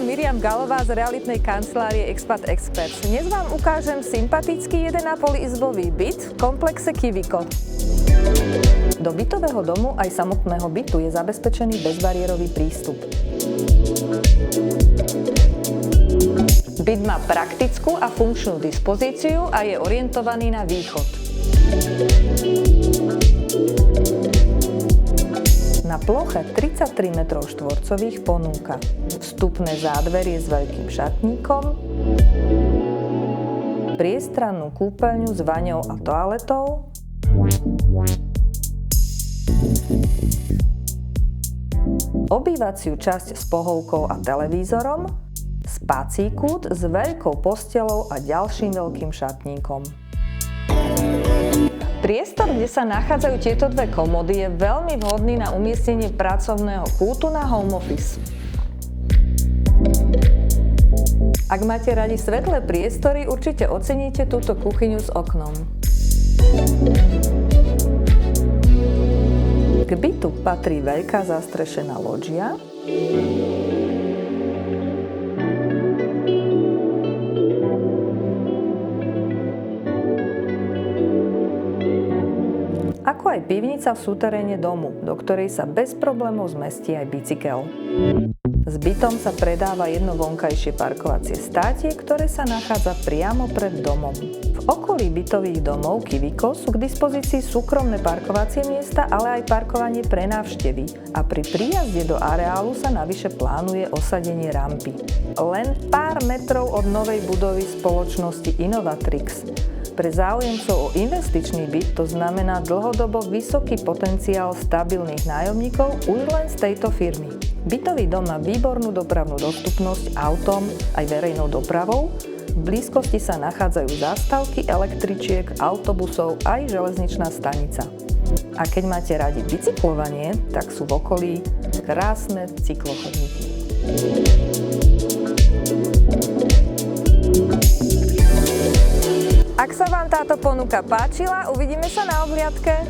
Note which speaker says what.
Speaker 1: som Miriam Galová z realitnej kancelárie Expat Experts. Dnes vám ukážem sympatický 1,5 izbový byt v komplexe Kiviko. Do bytového domu aj samotného bytu je zabezpečený bezbariérový prístup. Byt má praktickú a funkčnú dispozíciu a je orientovaný na východ. Na ploche 33 m2 ponúka vstupné zádverie s veľkým šatníkom, priestrannú kúpeľňu s vaňou a toaletou, obývaciu časť s pohovkou a televízorom, spací kút s veľkou postelou a ďalším veľkým šatníkom. Priestor, kde sa nachádzajú tieto dve komódy, je veľmi vhodný na umiestnenie pracovného kútu na home office. Ak máte radi svetlé priestory, určite oceníte túto kuchyňu s oknom. K bytu patrí veľká zastrešená lóžia, ako aj pivnica v súteréne domu, do ktorej sa bez problémov zmestí aj bicykel. S bytom sa predáva jedno vonkajšie parkovacie státie, ktoré sa nachádza priamo pred domom. V okolí bytových domov Kiviko sú k dispozícii súkromné parkovacie miesta, ale aj parkovanie pre návštevy. A pri príjazde do areálu sa navyše plánuje osadenie rampy. Len pár metrov od novej budovy spoločnosti Innovatrix. Pre záujemcov o investičný byt to znamená dlhodobo vysoký potenciál stabilných nájomníkov už len z tejto firmy. Bytový dom má výbornú dopravnú dostupnosť autom aj verejnou dopravou. V blízkosti sa nachádzajú zástavky električiek, autobusov aj železničná stanica. A keď máte radi bicyklovanie, tak sú v okolí krásne cyklochodníky. Ak sa vám táto ponuka páčila, uvidíme sa na obhliadke.